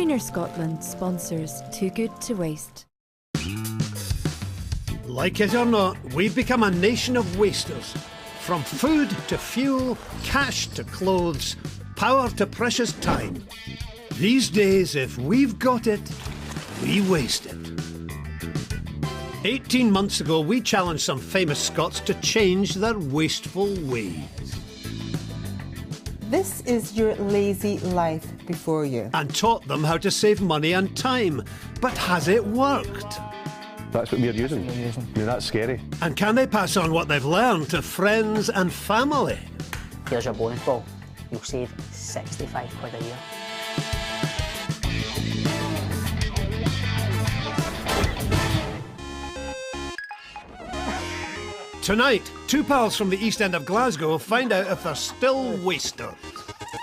Greener Scotland sponsors Too Good to Waste. Like it or not, we've become a nation of wasters. From food to fuel, cash to clothes, power to precious time. These days, if we've got it, we waste it. 18 months ago, we challenged some famous Scots to change their wasteful ways. This is your lazy life before you. And taught them how to save money and time. But has it worked? That's what we're using. Yeah, that's scary. And can they pass on what they've learned to friends and family? Here's your bonus ball. You'll save 65 quid a year. Tonight, two pals from the East End of Glasgow will find out if they're still wasters.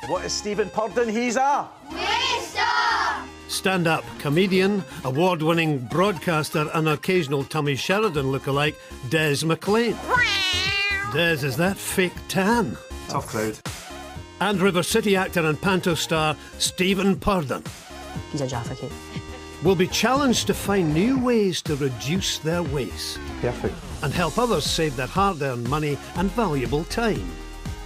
What is Stephen Purdon? He's a... Waster! Stand-up comedian, award-winning broadcaster and occasional Tommy Sheridan lookalike, Des McLean. Des, is that fake tan? Tough crowd. And River City actor and panto star, Stephen Purdon. He's a Jaffa cake. Will be challenged to find new ways to reduce their waste. Perfect. And help others save their hard-earned money and valuable time.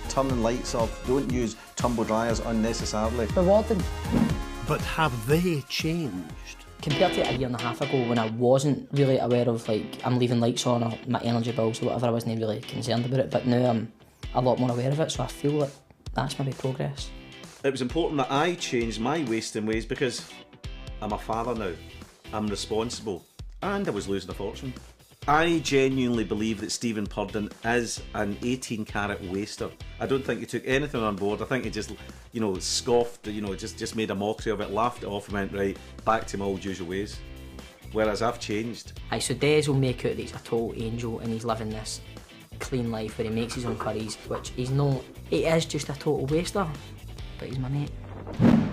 Turning lights off. Don't use tumble dryers unnecessarily. Rewarding. But have they changed? Compared to a year and a half ago when I wasn't really aware of, like, I'm leaving lights on or my energy bills or whatever, I wasn't really concerned about it, but now I'm a lot more aware of it, so I feel like that's maybe progress. It was important that I changed my wasting ways because I'm a father now, I'm responsible, and I was losing a fortune. I genuinely believe that Stephen Purdon is an 18-carat waster. I don't think he took anything on board. I think he just, scoffed, just made a mockery of it, laughed it off and went, right, back to my old usual ways. Whereas I've changed. Aye, so Des will make out that he's a total angel and he's living this clean life where he makes his own curries, which he's not. He is just a total waster, but he's my mate.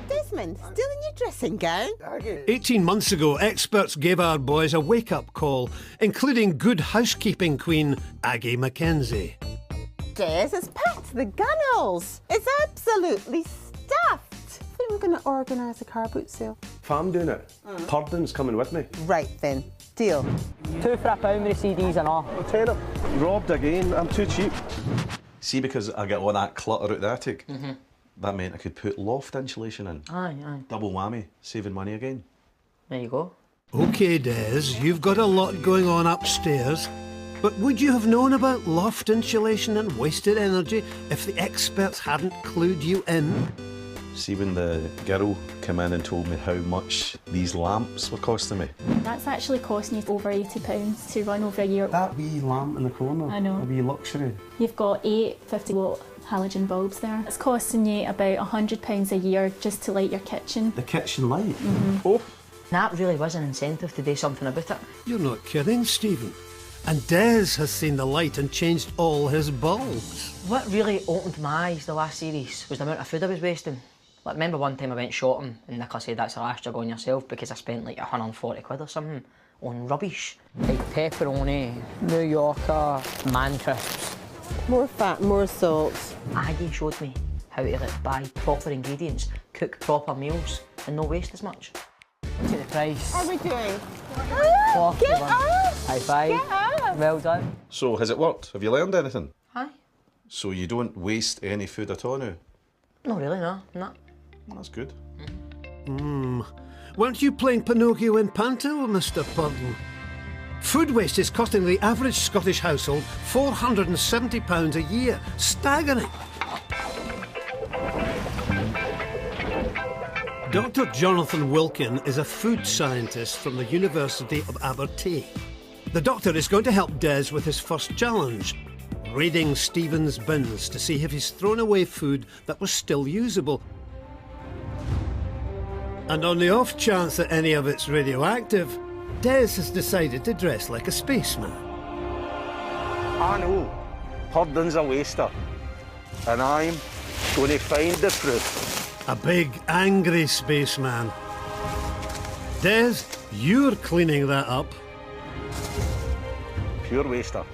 Desmond, still in your dressing gown? 18 months ago, experts gave our boys a wake-up call, including good housekeeping queen Aggie Mackenzie. Des, it's packed to the gunnels. It's absolutely stuffed. I think we're going to organise a car boot sale. If I'm doing it, Purdon's coming with me. Right then, deal. 2 for £1 with the CDs and all. I'll tell him. Robbed again, I'm too cheap. See, because I get all that clutter out the attic, that meant I could put loft insulation in. Aye, aye. Double whammy, saving money again. There you go. OK, Des, you've got a lot going on upstairs. But would you have known about loft insulation and wasted energy if the experts hadn't clued you in? See, when the girl came in and told me how much these lamps were costing me. That's actually costing you over £80 to run over a year. That wee lamp in the corner, I know. a wee luxury. You've got 8 50-watt halogen bulbs there. It's costing you about £100 a year just to light your kitchen. The kitchen light? Oh. That really was an incentive to do something about it. You're not kidding, Stephen. And Des has seen the light and changed all his bulbs. What really opened my eyes the last series was the amount of food I was wasting. Like, remember one time I went shopping and Nicola said that's the last you're going yourself because I spent like 140 quid or something on rubbish. Like pepperoni, New Yorker, man crisps. More fat, more salt. Aggie showed me how to like, buy proper ingredients, cook proper meals and not waste as much. Look at the price. How are we doing? Get up! High five. Get up! Well done. So, has it worked? Have you learned anything? Aye. So you don't waste any food at all now? No, really, no. That's good. Weren't you playing Pinocchio in Panto, Mr. Purdon? Food waste is costing the average Scottish household £470 a year. Staggering. Dr. Jonathan Wilkin is a food scientist from the University of Aberdeen. The doctor is going to help Des with his first challenge, raiding Stephen's bins to see if he's thrown away food that was still usable. And on the off chance that any of it's radioactive, Des has decided to dress like a spaceman. I know. Purdon's a waster. And I'm going to find the proof. A big, angry spaceman. Des, you're cleaning that up. Pure waster.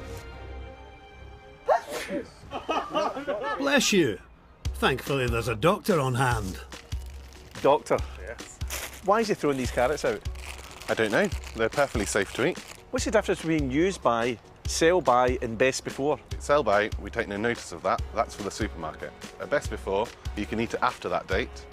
Bless you. Thankfully, there's a doctor on hand. Doctor. Why is he throwing these carrots out? I don't know. They're perfectly safe to eat. What's the difference between used by, sell by and best before? Sell by, we take no notice of that. That's for the supermarket. At best before, you can eat it after that date.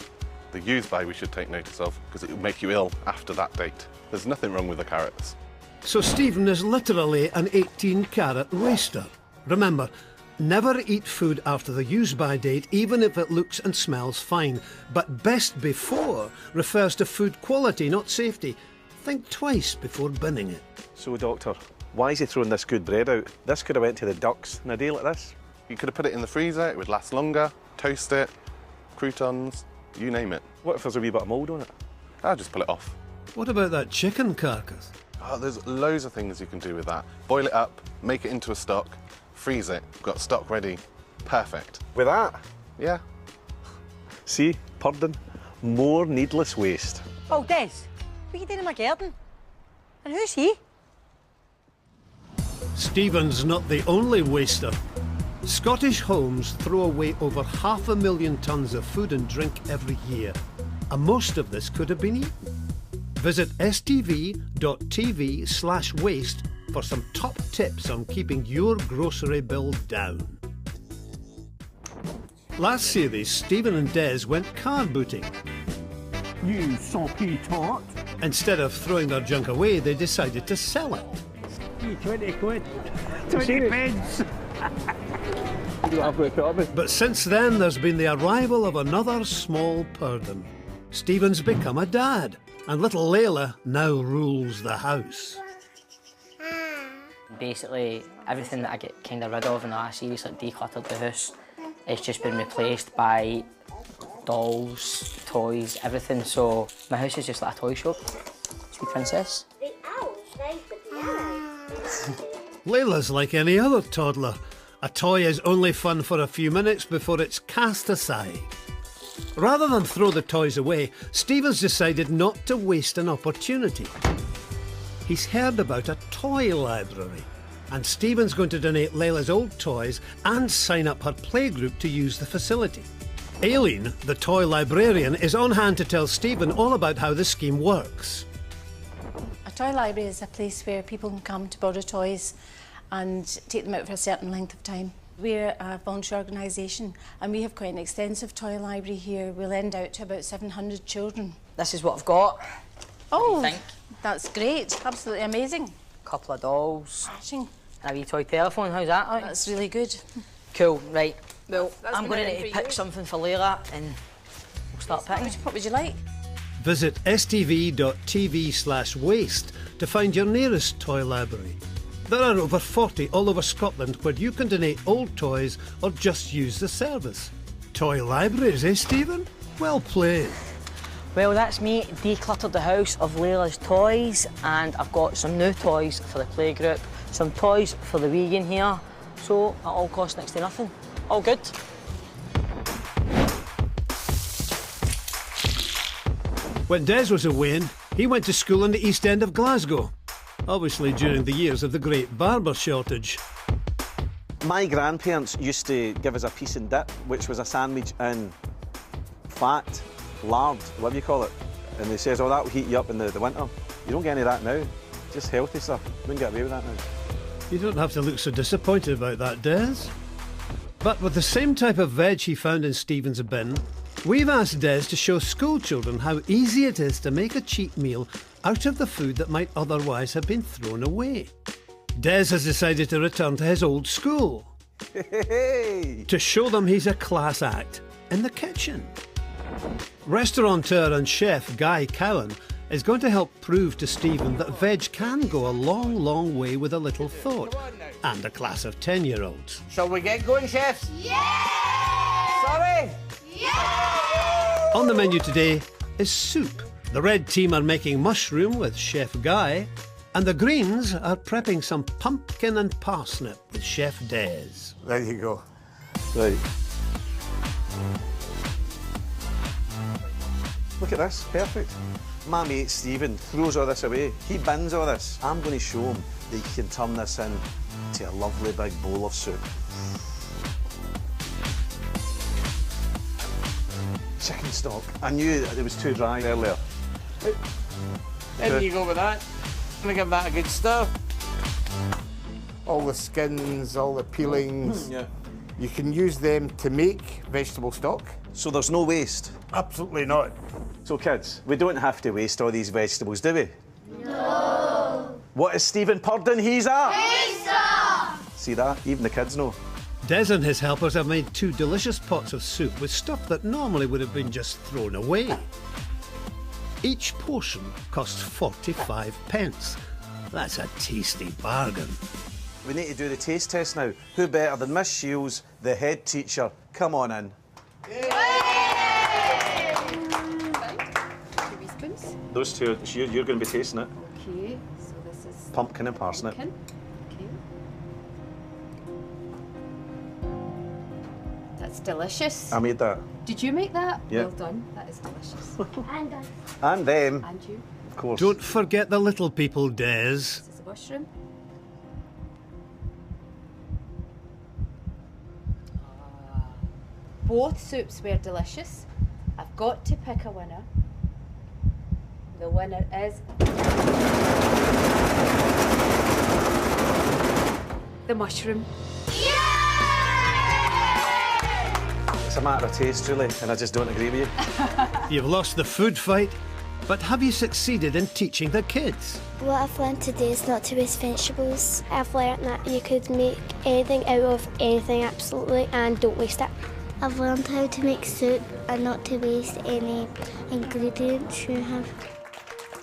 The used by we should take notice of because it will make you ill after that date. There's nothing wrong with the carrots. So Stephen is literally an 18-carat waster. Remember, never eat food after the use-by date, even if it looks and smells fine. But best before refers to food quality, not safety. Think twice before binning it. So, Doctor, why is he throwing this good bread out? This could have went to the ducks in a day like this. You could have put it in the freezer, it would last longer, toast it, croutons, you name it. What if there's a wee bit of mould on it? I'll just pull it off. What about that chicken carcass? Oh, there's loads of things you can do with that. Boil it up, make it into a stock, freeze it, got stock ready. Perfect. With that? Yeah. See, Purdon, more needless waste. Oh, Des, what are you doing in my garden? And who's he? Stephen's not the only waster. Scottish homes throw away over 500,000 tonnes of food and drink every year, and most of this could have been eaten. Visit stv.tv/waste for some top tips on keeping your grocery bill down. Last series, Stephen and Des went car booting. You soppy tot. Instead of throwing their junk away, they decided to sell it. 20 quid. 20 pence. But since then, there's been the arrival of another small Purdon. Stephen's become a dad, and little Layla now rules the house. Basically, everything that I get kind of rid of in the last series, like decluttered the house, it's just been replaced by dolls, toys, everything. So my house is just like a toy shop. Sweet princess. The owl plays the piano. Layla's like any other toddler. A toy is only fun for a few minutes before it's cast aside. Rather than throw the toys away, Stephen's decided not to waste an opportunity. He's heard about a toy library, and Stephen's going to donate Layla's old toys and sign up her playgroup to use the facility. Aileen, the toy librarian, is on hand to tell Stephen all about how the scheme works. A toy library is a place where people can come to borrow toys and take them out for a certain length of time. We're a voluntary organisation and we have quite an extensive toy library here. We lend out to about 700 children. This is what I've got. Oh, what do you think? That's great. Absolutely amazing. A couple of dolls. Smashing. And a wee toy telephone. How's that like? That's really good. Cool, right. Well, That's I'm going to need to pick something for Layla and we'll start picking. What would you like? Visit stv.tv/waste to find your nearest toy library. There are over 40 all over Scotland where you can donate old toys or just use the service. Toy libraries, eh, Stephen? Well played. Well, that's me decluttered the house of Layla's toys, and I've got some new toys for the playgroup, some toys for the vegan here, so it all costs next to nothing. All good. When Des was away, he went to school in the East End of Glasgow, obviously during the years of the great barber shortage. My grandparents used to give us a piece and dip, which was a sandwich in fat, lard, whatever you call it. And they says, oh, that will heat you up in the winter. You don't get any of that now. Just healthy stuff. Wouldn't get away with that now. You don't have to look so disappointed about that, Des. But with the same type of veg he found in Stephen's bin, we've asked Des to show school children how easy it is to make a cheap meal out of the food that might otherwise have been thrown away. Des has decided to return to his old school to show them he's a class act in the kitchen. Restaurateur and chef Guy Cowan is going to help prove to Stephen that veg can go a long, long way with a little thought and a class of 10-year-olds. Shall we get going, chefs? Yeah! Sorry? Yeah! On the menu today is soup. The red team are making mushroom with Chef Guy, and the greens are prepping some pumpkin and parsnip with Chef Des. There you go. Right. Look at this, perfect. My mate Stephen throws all this away. He bins all this. I'm going to show him that you can turn this into a lovely big bowl of soup. Chicken stock. I knew that it was too dry earlier. There you go with that. I'm gonna give that a good stir. All the skins, all the peelings, Yeah. you can use them to make vegetable stock. So there's no waste? Absolutely not. So kids, we don't have to waste all these vegetables, do we? No. What is Stephen Purdon? He's a... Taster! See that? Even the kids know. Des and his helpers have made 2 delicious pots of soup with stuff that normally would have been just thrown away. Each portion costs 45 pence. That's a tasty bargain. We need to do the taste test now. Who better than Miss Shields, the head teacher? Come on in. Those two, you're going to be tasting it. Okay, so this is Pumpkin and parsnip. pumpkin. Okay. That's delicious. I made that. Did you make that? Yeah. Well done. That is delicious. And done. And them. And you. Of course. Don't forget the little people, Des. This is a mushroom. Both soups were delicious. I've got to pick a winner. The winner is the mushroom. It's a matter of taste, really, and I just don't agree with you. You've lost the food fight, but have you succeeded in teaching the kids? What I've learned today is not to waste vegetables. I've learned that you could make anything out of anything, absolutely, and don't waste it. I've learned how to make soup and not to waste any ingredients you have.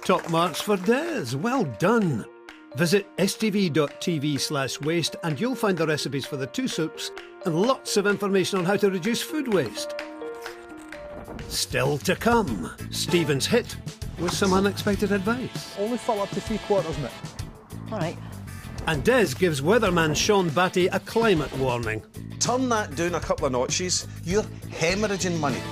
Top marks for Des. Well done. Visit stv.tv/waste and you'll find the recipes for the 2 soups and lots of information on how to reduce food waste. Still to come, Stephen's hit with some unexpected advice. Only fill up to 3/4, mate. All right. And Des gives weatherman Sean Batty a climate warning. Turn that down a couple of notches. You're hemorrhaging money.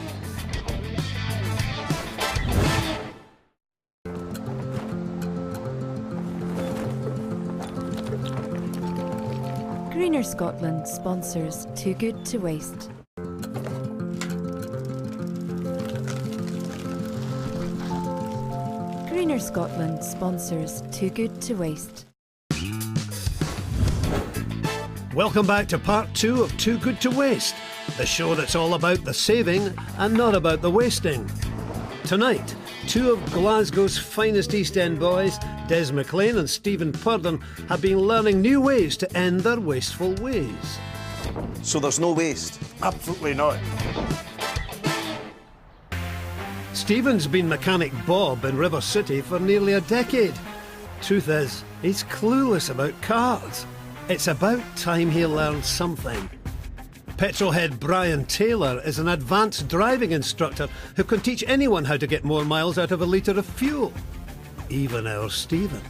Greener Scotland sponsors Too Good to Waste. Greener Scotland sponsors Too Good to Waste. Welcome back to part 2 of Too Good to Waste, the show that's all about the saving and not about the wasting. Tonight, 2 of Glasgow's finest East End boys, Des McLean and Stephen Purdon, have been learning new ways to end their wasteful ways. So there's no waste? Absolutely not. Stephen's been mechanic Bob in River City for nearly a decade. Truth is, he's clueless about cars. It's about time he learned something. Petrolhead Brian Taylor is an advanced driving instructor who can teach anyone how to get more miles out of a litre of fuel. Even our Stephen.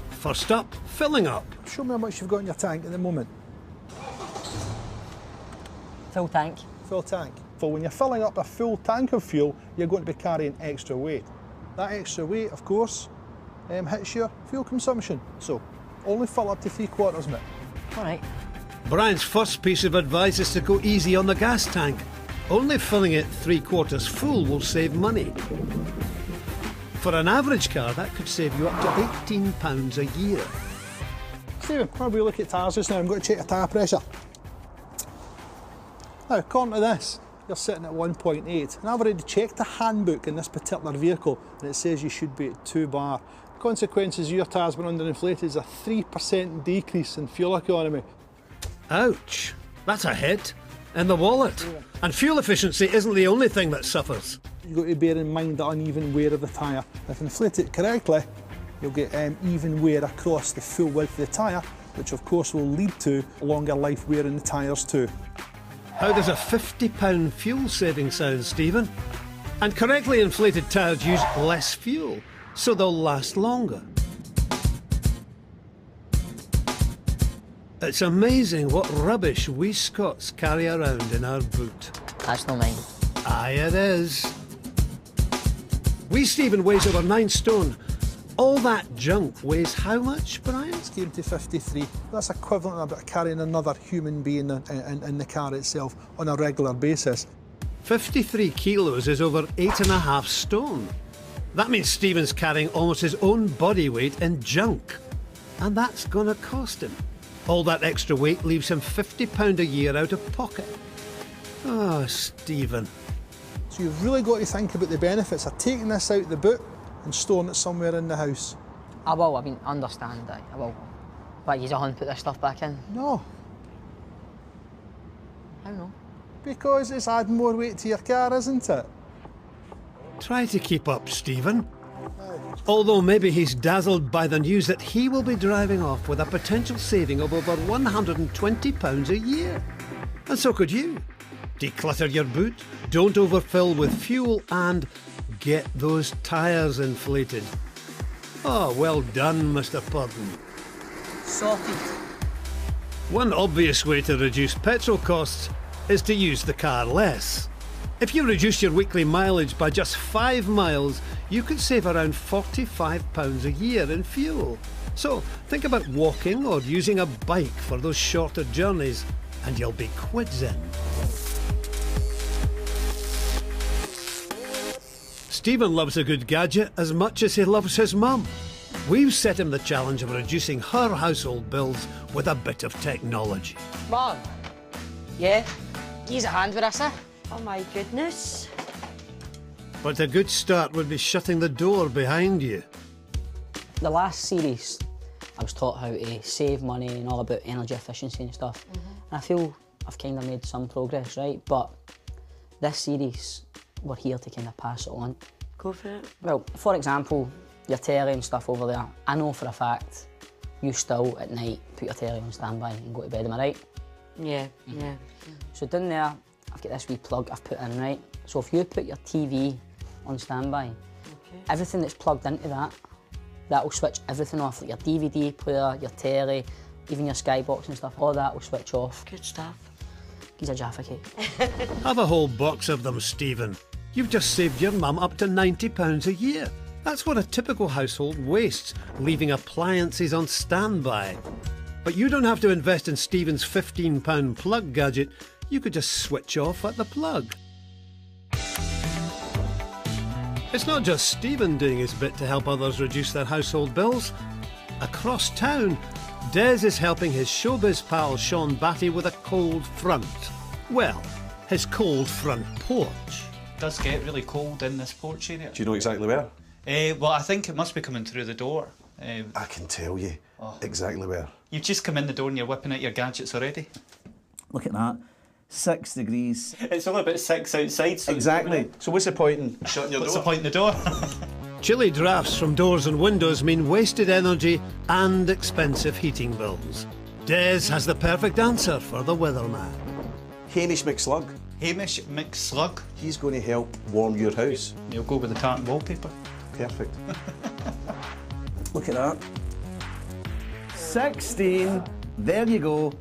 First up, filling up. Show me how much you've got in your tank at the moment. Full tank. Full tank. So when you're filling up a full tank of fuel, you're going to be carrying extra weight. That extra weight, of course, hits your fuel consumption. So only fill up to 3/4, mate. All right. Brian's first piece of advice is to go easy on the gas tank. Only filling it 3/4 full will save money. For an average car, that could save you up to £18 a year. Stephen, while we look at tyres just now, I'm going to check your tyre pressure. Now, according to this, you're sitting at 1.8, and I've already checked the handbook in this particular vehicle, and it says you should be at 2 bar. Consequences of your tyres being underinflated is a 3% decrease in fuel economy. Ouch, that's a hit in the wallet. Yeah. And fuel efficiency isn't the only thing that suffers. You've got to bear in mind the uneven wear of the tyre. If inflate it correctly, you'll get even wear across the full width of the tyre, which of course will lead to longer life wear in the tyres too. How does a £50 fuel saving sound, Stephen? And correctly inflated tyres use less fuel, so they'll last longer. It's amazing what rubbish we Scots carry around in our boot. That's not mine. Aye, it is. Wee Stephen weighs over 9 stone. All that junk weighs how much, Brian? It's came to 53. That's equivalent to about carrying another human being in the car itself on a regular basis. 53 kilos is over 8.5 stone. That means Stephen's carrying almost his own body weight in junk. And that's going to cost him. All that extra weight leaves him £50 a year out of pocket. Oh, Stephen. So you've really got to think about the benefits of taking this out the boot and storing it somewhere in the house. I will, I mean, understand that, I will. But you don't put this stuff back in? No. How no? Because it's adding more weight to your car, isn't it? Try to keep up, Stephen. Although maybe he's dazzled by the news that he will be driving off with a potential saving of over £120 a year. And so could you. Declutter your boot, don't overfill with fuel, and get those tyres inflated. Oh, well done, Mr. Purdon. Sorted. One obvious way to reduce petrol costs is to use the car less. If you reduce your weekly mileage by just 5 miles, you could save around £45 a year in fuel. So think about walking or using a bike for those shorter journeys, and you'll be quids in. Stephen loves a good gadget as much as he loves his mum. We've set him the challenge of reducing her household bills with a bit of technology. Mom? Yeah? Give us a hand with this, eh? Oh my goodness. But a good start would be shutting the door behind you. The last series, I was taught how to save money and all about energy efficiency and stuff. And I feel I've kind of made some progress, right? But this series, we're here to kind of pass it on. Go for it. Well, for example, your telly and stuff over there. I know for a fact you still at night put your telly on standby and go to bed, am I right? Yeah, yeah. So down there, I've got this wee plug I've put in, right? So if you put your TV on standby, everything that's plugged into that will switch everything off, like your DVD player, your telly, even your Skybox and stuff, all that will switch off. Good stuff. He's a Jaffa cake. Have a whole box of them, Stephen. You've just saved your mum up to £90 a year. That's what a typical household wastes, leaving appliances on standby. But you don't have to invest in Stephen's £15 plug gadget. You could just switch off at the plug. It's not just Stephen doing his bit to help others reduce their household bills. Across town, Des is helping his showbiz pal Sean Batty with a cold front. Well, his cold front porch. It does get really cold in this porch area. Do you know exactly where? Well, I think it must be coming through the door. I can tell you exactly where. You've just come in the door and you're whipping out your gadgets already. Look at that. 6 degrees. It's only about 6 outside. So exactly. So what's the point in shutting your door? What's the point in the door? Chilly drafts from doors and windows mean wasted energy and expensive heating bills. Des has the perfect answer for the weatherman. Hamish McSlug. Hamish McSlug? He's going to help warm your house. You'll go with the tartan wallpaper. Perfect. Look at that. 16. There you go.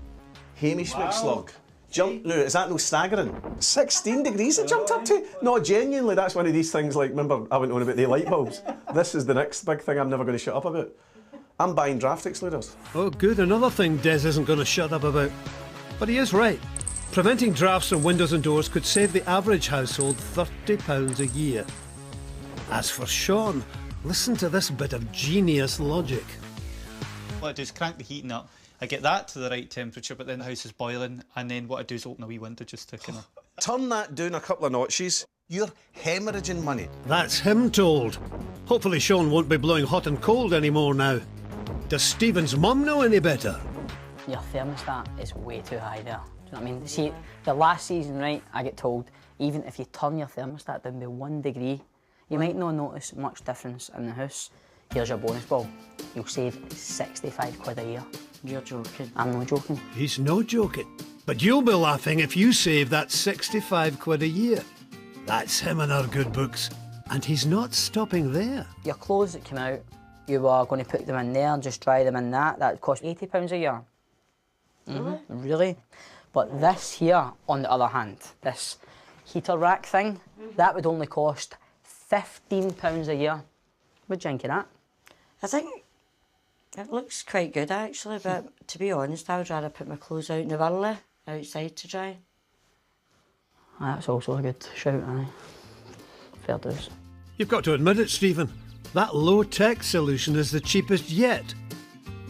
Hamish McSlug. Jump. No, is that no staggering? 16 degrees it jumped up to? No, genuinely, that's one of these things like, remember I went on about the light bulbs? This is the next big thing I'm never going to shut up about. I'm buying draft excluders. Oh good, another thing Des isn't going to shut up about. But he is right. Preventing drafts from windows and doors could save the average household £30 a year. As for Sean, listen to this bit of genius logic. What I do is crank the heating up. I get that to the right temperature, but then the house is boiling, and then what I do is open a wee window just to kind of... Turn that down a couple of notches. You're hemorrhaging money. That's him told. Hopefully Sean won't be blowing hot and cold anymore now. Does Stephen's mum know any better? Your thermostat is way too high there. Do you know what I mean? See, the last season, right, I get told, even if you turn your thermostat down by 1 degree, you might not notice much difference in the house. Here's your bonus ball. You'll save 65 quid a year. You're joking. I'm not joking. He's no joking. But you'll be laughing if you save that 65 quid a year. That's him in our good books. And he's not stopping there. Your clothes that come out, you are going to put them in there and just dry them in that. That would cost £80 a year. Really? But this here, on the other hand, this heater rack thing, that would only cost £15 a year. What do you think of that? I think it looks quite good actually, but to be honest, I would rather put my clothes out in the early outside to dry. That's also a good shout, aye. Fair dues. You've got to admit it, Stephen. That low-tech solution is the cheapest yet.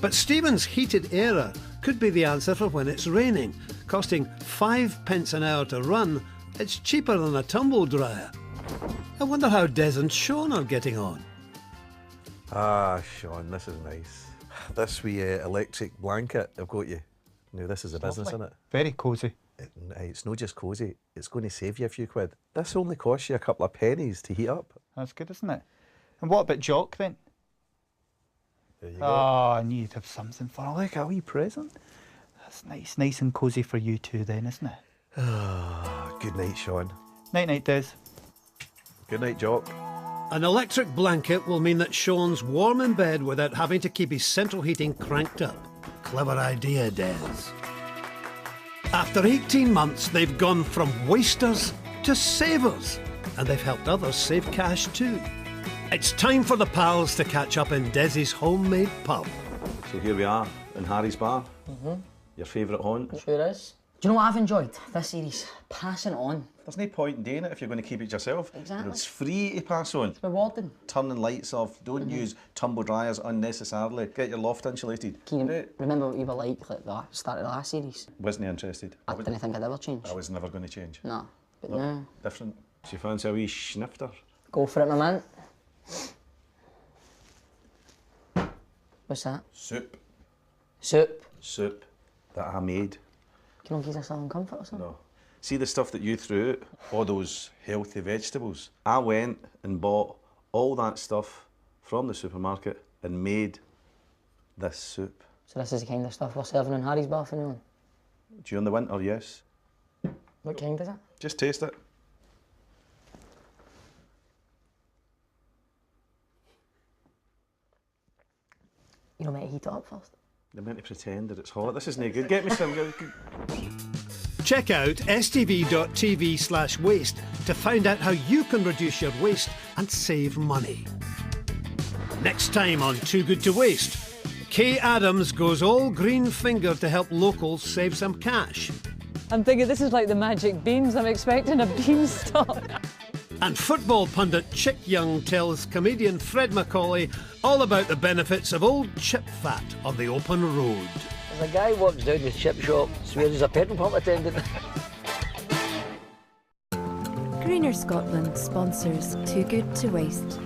But Stephen's heated airer could be the answer for when it's raining. Costing 5 pence an hour to run, it's cheaper than a tumble dryer. I wonder how Des and Sean are getting on. Ah, Sean, this is nice. This wee electric blanket I've got you. Now, this is a business, isn't it? Very cosy. It's not just cosy, it's going to save you a few quid. This only costs you a couple of pennies to heat up. That's good, isn't it? And what about Jock then? There you go. Oh, I knew you'd have something for her. Like a wee present. That's nice. Nice and cosy for you two then, isn't it? Good night, Sean. Night-night, Des. Good night, Jock. An electric blanket will mean that Sean's warm in bed without having to keep his central heating cranked up. Clever idea, Des. After 18 months, they've gone from wasters to savers, and they've helped others save cash too. It's time for the pals to catch up in Des's homemade pub. So here we are, in Harry's bar. Your favourite haunt. It sure is. Do you know what I've enjoyed this series? Passing it on. There's no point in doing it if you're going to keep it yourself. Exactly. It's free to pass on. It's rewarding. Turning lights off. Don't use tumble dryers unnecessarily. Get your loft insulated. Can you remember what you were like at the start of the last series? Wasn't interested. I didn't think I'd ever change. I was never going to change. No, but No, now. different. So you fancy a wee snifter? Go for it, my man. What's that? Soup. Soup? Soup that I made. Can you not give us Southern Comfort or something? No. See the stuff that you threw out? All those healthy vegetables. I went and bought all that stuff from the supermarket and made this soup. So this is the kind of stuff we're serving in Harry's bar for now? During the winter, yes. What kind is it? Just taste it. You don't meant to heat it up first? They're meant to pretend that it's hot. This isn't good. Get me some. Check out stv.tv/waste to find out how you can reduce your waste and save money. Next time on Too Good to Waste, Kay Adams goes all green fingered to help locals save some cash. I'm thinking this is like the magic beans. I'm expecting a beanstalk. And football pundit Chick Young tells comedian Fred Macaulay all about the benefits of old chip fat on the open road. There's a guy walks down the chip shop, swears he's a petrol pump attendant. Greener Scotland sponsors Too Good to Waste.